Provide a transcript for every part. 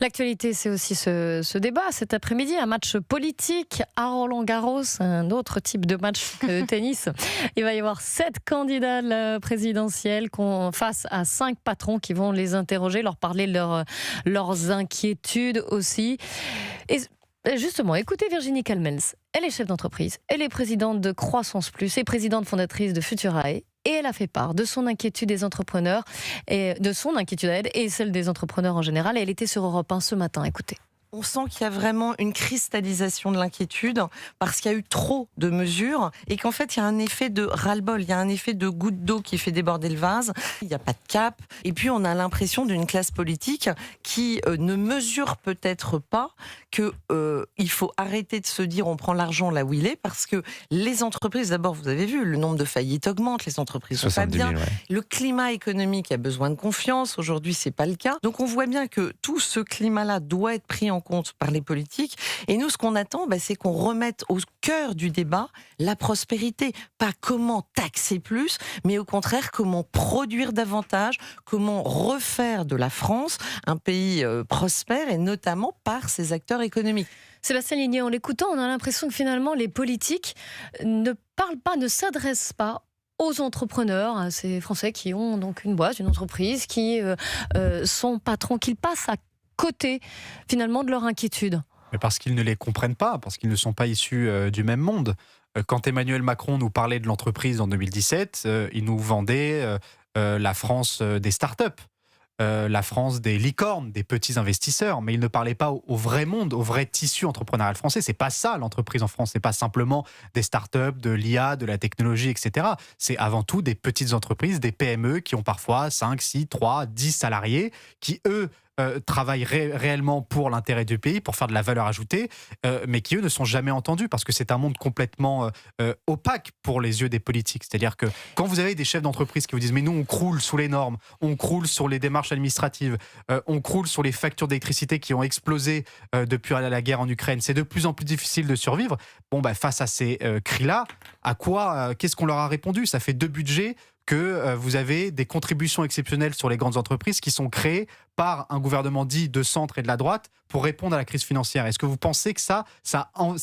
L'actualité, c'est aussi ce débat cet après-midi, un match politique à Roland-Garros, un autre type de match que tennis. Il va y avoir 7 candidats à la présidentielle face à 5 patrons qui vont les interroger, leur parler de leurs inquiétudes aussi. Et justement, écoutez Virginie Calmels. Elle est chef d'entreprise, elle est présidente de Croissance Plus et présidente fondatrice de Futurae. Et elle a fait part de son inquiétude des entrepreneurs, et de son inquiétude à elle et celle des entrepreneurs en général. Et elle était sur Europe 1 ce matin, écoutez. On sent qu'il y a vraiment une cristallisation de l'inquiétude parce qu'il y a eu trop de mesures et qu'en fait, il y a un effet de ras-le-bol, il y a un effet de goutte d'eau qui fait déborder le vase. Il n'y a pas de cap. Et puis, on a l'impression d'une classe politique qui ne mesure peut-être pas que il faut arrêter de se dire on prend l'argent là où il est parce que les entreprises, d'abord, vous avez vu, le nombre de faillites augmente, les entreprises sont pas bien. 000, ouais. Le climat économique a besoin de confiance. Aujourd'hui, c'est pas le cas. Donc, on voit bien que tout ce climat-là doit être pris en compte par les politiques. Et nous, ce qu'on attend, c'est qu'on remette au cœur du débat la prospérité. Pas comment taxer plus, mais au contraire, comment produire davantage, comment refaire de la France un pays prospère, et notamment par ses acteurs économiques. Sébastien Ligné, en l'écoutant, on a l'impression que finalement, les politiques ne parlent pas, ne s'adressent pas aux entrepreneurs, à ces Français qui ont donc une boîte, une entreprise, qui sont patrons, qu'ils passent à côté finalement de leur inquiétude. Mais parce qu'ils ne les comprennent pas, parce qu'ils ne sont pas issus du même monde. Quand Emmanuel Macron nous parlait de l'entreprise en 2017, il nous vendait la France des startups, la France des licornes, des petits investisseurs, mais il ne parlait pas au vrai monde, au vrai tissu entrepreneurial français. C'est pas ça l'entreprise en France, c'est pas simplement des startups, de l'IA, de la technologie, etc. C'est avant tout des petites entreprises, des PME qui ont parfois 5, 6, 3, 10 salariés, qui eux travaillent réellement pour l'intérêt du pays, pour faire de la valeur ajoutée, mais qui eux ne sont jamais entendus parce que c'est un monde complètement opaque pour les yeux des politiques. C'est-à-dire que quand vous avez des chefs d'entreprise qui vous disent mais nous on croule sous les normes, on croule sur les démarches administratives, on croule sur les factures d'électricité qui ont explosé depuis la guerre en Ukraine, c'est de plus en plus difficile de survivre. Face à ces cris-là, qu'est-ce qu'on leur a répondu ? Ça fait 2 budgets que vous avez des contributions exceptionnelles sur les grandes entreprises qui sont créées par un gouvernement dit de centre et de la droite pour répondre à la crise financière. Est-ce que vous pensez que ça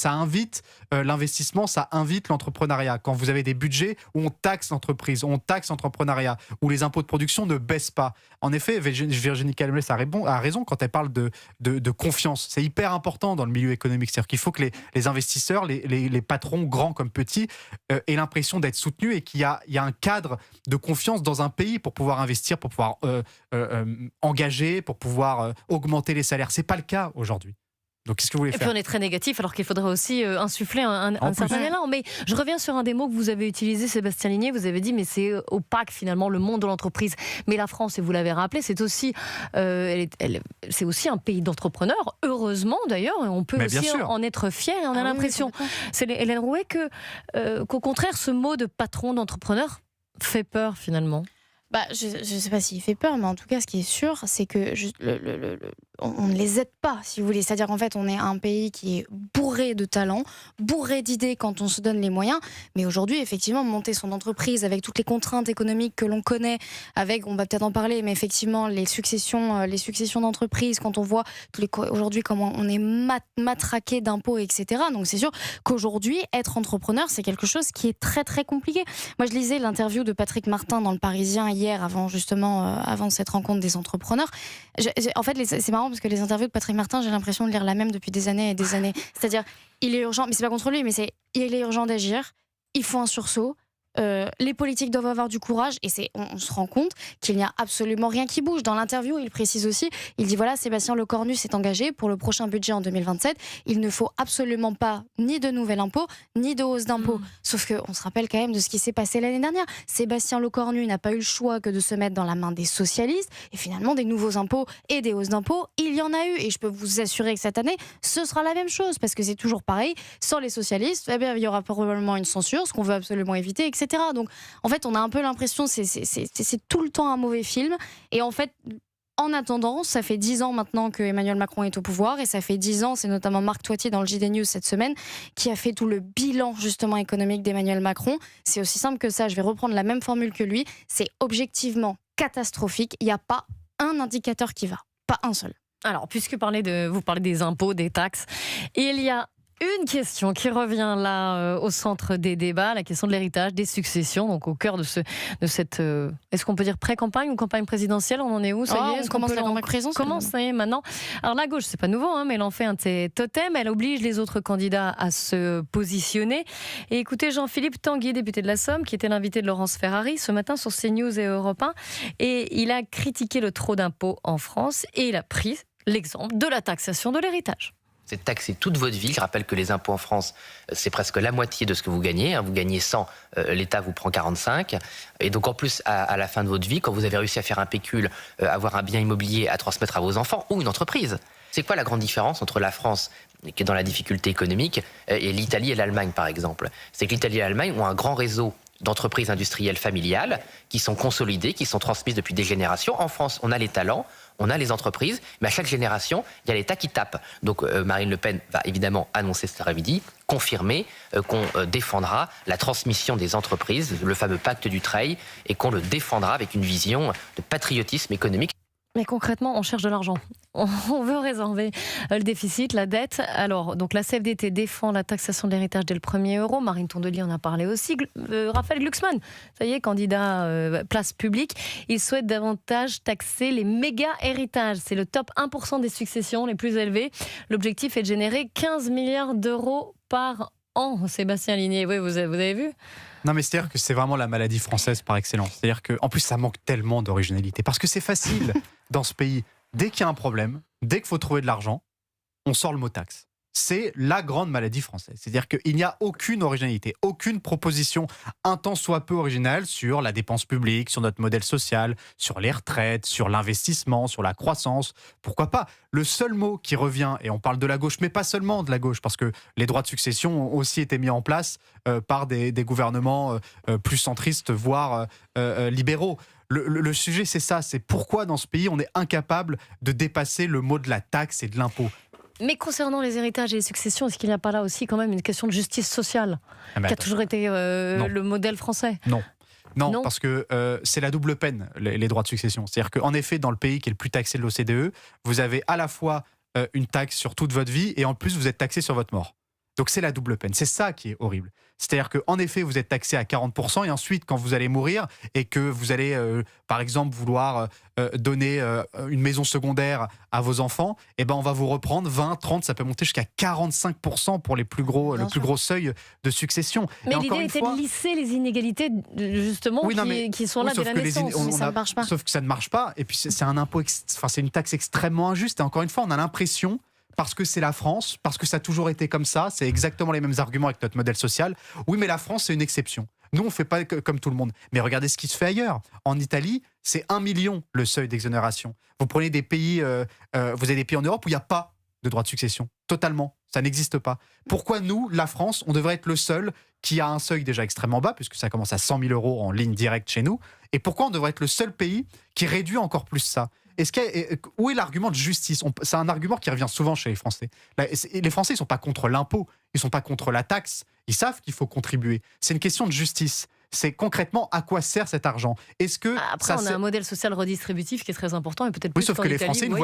invite l'investissement, ça invite l'entrepreneuriat ? Quand vous avez des budgets où on taxe l'entreprise, on taxe l'entrepreneuriat, où les impôts de production ne baissent pas. En effet, Virginie Calmels a raison quand elle parle de confiance. C'est hyper important dans le milieu économique. C'est-à-dire qu'il faut que les investisseurs, les patrons, grands comme petits, aient l'impression d'être soutenus et qu'il y a un cadre de confiance dans un pays pour pouvoir investir, pour pouvoir engager, pour pouvoir augmenter les salaires. C'est pas le cas aujourd'hui. Donc, qu'est-ce que vous voulez faire ? Et puis on est très négatif, alors qu'il faudrait aussi insuffler un certain élan. Mais je reviens sur un des mots que vous avez utilisé, Sébastien Ligné. Vous avez dit, mais c'est opaque finalement, le monde de l'entreprise. Mais la France, et vous l'avez rappelé, c'est aussi, c'est aussi un pays d'entrepreneurs. Heureusement d'ailleurs, on peut aussi en être fier. Et on a l'impression, c'est Hélène Rouet, qu'au contraire, ce mot de patron, d'entrepreneur fait peur finalement. Je ne sais pas s'il fait peur, mais en tout cas, ce qui est sûr, c'est que on ne les aide pas, si vous voulez. C'est-à-dire qu'en fait, on est un pays qui est bourré de talents, bourré d'idées quand on se donne les moyens. Mais aujourd'hui, effectivement, monter son entreprise avec toutes les contraintes économiques que l'on connaît, on va peut-être en parler, mais effectivement, les successions d'entreprises, quand on voit aujourd'hui comment on est matraqué d'impôts, etc. Donc c'est sûr qu'aujourd'hui, être entrepreneur, c'est quelque chose qui est très très compliqué. Moi, je lisais l'interview de Patrick Martin dans Le Parisien hier, avant cette rencontre des entrepreneurs. En fait, c'est marrant parce que les interviews de Patrick Martin, j'ai l'impression de lire la même depuis des années et des années. C'est-à-dire, il est urgent, mais c'est pas contre lui, mais il est urgent d'agir, il faut un sursaut. Les politiques doivent avoir du courage et on se rend compte qu'il n'y a absolument rien qui bouge. Dans l'interview, il précise aussi, il dit voilà, Sébastien Lecornu s'est engagé pour le prochain budget en 2027. Il ne faut absolument pas ni de nouvel impôt, ni de hausse d'impôt. Sauf qu'on se rappelle quand même de ce qui s'est passé l'année dernière. Sébastien Lecornu n'a pas eu le choix que de se mettre dans la main des socialistes et finalement des nouveaux impôts et des hausses d'impôts, il y en a eu. Et je peux vous assurer que cette année, ce sera la même chose parce que c'est toujours pareil. Sans les socialistes, il y aura probablement une censure, ce qu'on veut absolument éviter, etc. Donc, en fait, on a un peu l'impression que c'est tout le temps un mauvais film. Et en fait, en attendant, ça fait 10 ans maintenant que Emmanuel Macron est au pouvoir. Et ça fait 10 ans, c'est notamment Marc Toitier dans le JD News cette semaine, qui a fait tout le bilan, justement, économique d'Emmanuel Macron. C'est aussi simple que ça. Je vais reprendre la même formule que lui. C'est objectivement catastrophique. Il n'y a pas un indicateur qui va. Pas un seul. Alors, puisque vous parlez des impôts, des taxes, il y a une question qui revient là au centre des débats, la question de l'héritage, des successions, donc au cœur de cette, est-ce qu'on peut dire pré-campagne ou campagne présidentielle? On en est où? Ça y est, on commence la campagne présidentielle. Comment ça y est maintenant? Alors la gauche, c'est pas nouveau, mais elle en fait un de ses totems, elle oblige les autres candidats à se positionner. Et écoutez Jean-Philippe Tanguy, député de la Somme, qui était l'invité de Laurence Ferrari ce matin sur CNews et Europe 1, et il a critiqué le trop d'impôts en France et il a pris l'exemple de la taxation de l'héritage. C'est de taxer toute votre vie. Je rappelle que les impôts en France, c'est presque la moitié de ce que vous gagnez. Vous gagnez 100, l'État vous prend 45. Et donc en plus, à la fin de votre vie, quand vous avez réussi à faire un pécule, avoir un bien immobilier à transmettre à vos enfants ou une entreprise. C'est quoi la grande différence entre la France, qui est dans la difficulté économique, et l'Italie et l'Allemagne, par exemple? C'est que l'Italie et l'Allemagne ont un grand réseau d'entreprises industrielles familiales qui sont consolidées, qui sont transmises depuis des générations. En France, on a les talents, on a les entreprises, mais à chaque génération, il y a l'État qui tape. Donc Marine Le Pen va évidemment annoncer cet après-midi, confirmer qu'on défendra la transmission des entreprises, le fameux pacte du Treil, et qu'on le défendra avec une vision de patriotisme économique. Mais concrètement, on cherche de l'argent. On veut résorber le déficit, la dette. Alors, donc la CFDT défend la taxation de l'héritage dès le 1er euro. Marine Tondelier en a parlé aussi. Raphaël Glucksmann, ça y est, candidat place publique. Il souhaite davantage taxer les méga-héritages. C'est le top 1% des successions les plus élevées. L'objectif est de générer 15 milliards d'euros par an. Sébastien Ligné, oui, vous avez vu ? Non, mais c'est-à-dire que c'est vraiment la maladie française par excellence. C'est-à-dire qu'en plus, ça manque tellement d'originalité. Parce que c'est facile dans ce pays. Dès qu'il y a un problème, dès qu'il faut trouver de l'argent, on sort le mot taxe. C'est la grande maladie française. C'est-à-dire qu'il n'y a aucune originalité, aucune proposition un tant soit peu originale sur la dépense publique, sur notre modèle social, sur les retraites, sur l'investissement, sur la croissance. Pourquoi pas? Le seul mot qui revient, et on parle de la gauche, mais pas seulement de la gauche, parce que les droits de succession ont aussi été mis en place par des gouvernements plus centristes, voire libéraux. Le sujet, c'est ça, c'est pourquoi dans ce pays, on est incapable de dépasser le mot de la taxe et de l'impôt. Mais concernant les héritages et les successions, est-ce qu'il n'y a pas là aussi quand même une question de justice sociale qui a toujours été le modèle français? Non, parce que c'est la double peine, les droits de succession. C'est-à-dire qu'en effet, dans le pays qui est le plus taxé de l'OCDE, vous avez à la fois une taxe sur toute votre vie et en plus, vous êtes taxé sur votre mort. Donc c'est la double peine. C'est ça qui est horrible. C'est-à-dire qu'en effet, vous êtes taxé à 40% et ensuite, quand vous allez mourir et que vous allez, par exemple, vouloir donner une maison secondaire à vos enfants, eh ben, on va vous reprendre 20, 30, ça peut monter jusqu'à 45% pour les plus gros, le plus gros seuil de succession. Mais l'idée était de lisser les inégalités, justement, qui sont là dès la naissance. Mais ça ne marche pas. Sauf que ça ne marche pas. Et puis c'est un impôt, c'est une taxe extrêmement injuste. Et encore une fois, on a l'impression, parce que c'est la France, parce que ça a toujours été comme ça, c'est exactement les mêmes arguments avec notre modèle social. Oui, mais la France, c'est une exception. Nous, on ne fait pas comme tout le monde. Mais regardez ce qui se fait ailleurs. En Italie, c'est 1 million le seuil d'exonération. Vous prenez des pays, vous avez des pays en Europe où il n'y a pas de droit de succession. Totalement. Ça n'existe pas. Pourquoi nous, la France, on devrait être le seul qui a un seuil déjà extrêmement bas, puisque ça commence à 100 000 euros en ligne directe chez nous. Et pourquoi on devrait être le seul pays qui réduit encore plus ça? Où est l'argument de justice? C'est un argument qui revient souvent chez les Français. Les Français, ils ne sont pas contre l'impôt, ils ne sont pas contre la taxe, ils savent qu'il faut contribuer. C'est une question de justice. C'est concrètement à quoi sert cet argent? Après, on a un modèle social redistributif qui est très important et peut-être plus. Oui, sauf que les Français ne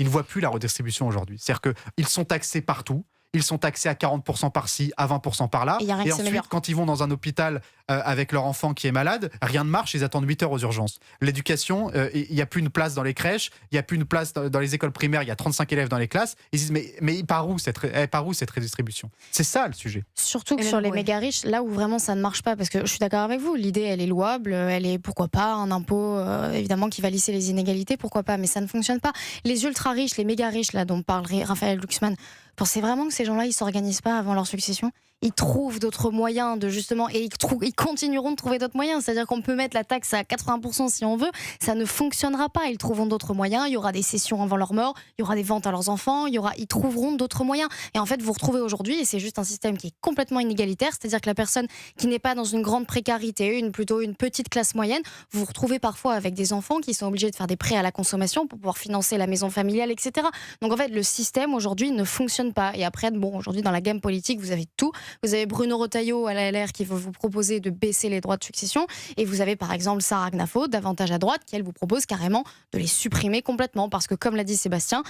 voient plus la redistribution aujourd'hui. C'est-à-dire qu'ils sont taxés partout. Ils sont taxés à 40% par-ci, à 20% par-là. Et ensuite, quand ils vont dans un hôpital avec leur enfant qui est malade, rien ne marche, ils attendent 8 heures aux urgences. L'éducation, il n'y a plus une place dans les crèches, il n'y a plus une place dans les écoles primaires, il y a 35 élèves dans les classes. Ils disent, mais par où cette redistribution? C'est ça le sujet. Surtout que sur les méga riches, là où vraiment ça ne marche pas, parce que je suis d'accord avec vous, l'idée elle est louable, elle est pourquoi pas, un impôt évidemment qui va lisser les inégalités, pourquoi pas, mais ça ne fonctionne pas. Les ultra riches, les méga riches, là dont parle Raphaël Glucksmann, pensez vraiment que ces gens-là, ils s'organisent pas avant leur succession? Ils trouvent d'autres moyens de justement, et ils continueront de trouver d'autres moyens. C'est-à-dire qu'on peut mettre la taxe à 80% si on veut, ça ne fonctionnera pas. Ils trouveront d'autres moyens. Il y aura des cessions avant leur mort, il y aura des ventes à leurs enfants, ils trouveront d'autres moyens. Et en fait, vous retrouvez aujourd'hui, et c'est juste un système qui est complètement inégalitaire, c'est-à-dire que la personne qui n'est pas dans une grande précarité, plutôt une petite classe moyenne, vous vous retrouvez parfois avec des enfants qui sont obligés de faire des prêts à la consommation pour pouvoir financer la maison familiale, etc. Donc en fait, le système aujourd'hui ne fonctionne pas. Et après, aujourd'hui dans la gamme politique, vous avez tout. Vous avez Bruno Retailleau à la LR qui va vous proposer de baisser les droits de succession. Et vous avez par exemple Sarah Knafo, davantage à droite, qui elle vous propose carrément de les supprimer complètement. Parce que comme l'a dit Sébastien,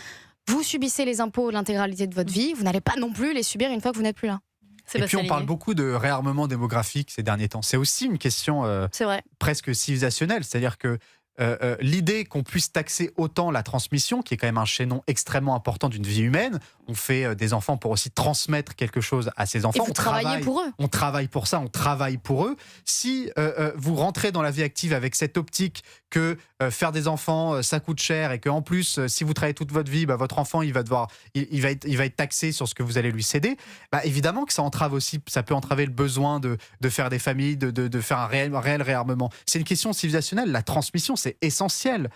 vous subissez les impôts l'intégralité de votre vie, vous n'allez pas non plus les subir une fois que vous n'êtes plus là. Et puis on parle beaucoup de réarmement démographique ces derniers temps. C'est aussi une question C'est vrai. presque civilisationnelle, c'est-à-dire que l'idée qu'on puisse taxer autant la transmission, qui est quand même un chaînon extrêmement important d'une vie humaine, on fait des enfants pour aussi transmettre quelque chose à ses enfants. Et vous travaillez pour eux. On travaille pour ça, on travaille pour eux. Si vous rentrez dans la vie active avec cette optique que faire des enfants, ça coûte cher et qu'en plus, si vous travaillez toute votre vie, votre enfant, il va être taxé sur ce que vous allez lui céder, évidemment que ça entrave aussi, ça peut entraver le besoin de faire des familles, de faire un réel réarmement. C'est une question civilisationnelle, la transmission, c'est essentiel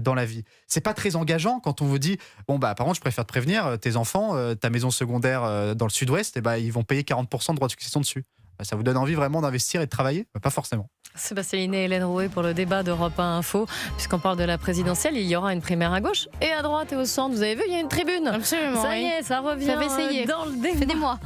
dans la vie. C'est pas très engageant quand on vous dit par contre je préfère te prévenir, tes enfants, ta maison secondaire dans le sud-ouest, ils vont payer 40% de droits de succession dessus. Ça vous donne envie vraiment d'investir et de travailler? Pas forcément. Sébastien Linet et Hélène Rouet pour le débat d'Europe 1 Info. Puisqu'on parle de la présidentielle, il y aura une primaire à gauche et à droite et au centre. Vous avez vu, il y a une tribune. Absolument. Ça y est, ça revient dans le débat. Aidez-moi.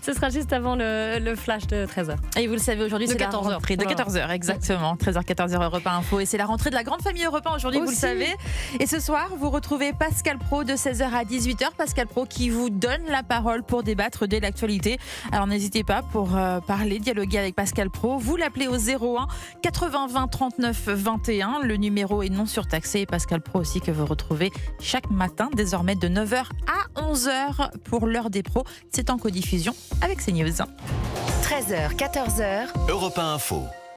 Ce sera juste avant le flash de 13h. Et vous le savez, aujourd'hui, c'est la 14h. rentrée de 14h, exactement. 13h, 14h, Europe 1 Info. Et c'est la rentrée de la grande famille Europe 1 aujourd'hui, vous le savez. Et ce soir, vous retrouvez Pascal Praud de 16h à 18h. Pascal Praud qui vous donne la parole pour débattre de l'actualité. Alors n'hésitez pas pour parler, dialoguer avec Pascal Praud. Vous l'appelez au 01 80 20 39 21. Le numéro est non surtaxé. Et Pascal Praud aussi que vous retrouvez chaque matin, désormais de 9h à 11h pour l'heure des pros. C'est en codiffusion avec CNews. 13h, 14h. Europe 1 Info.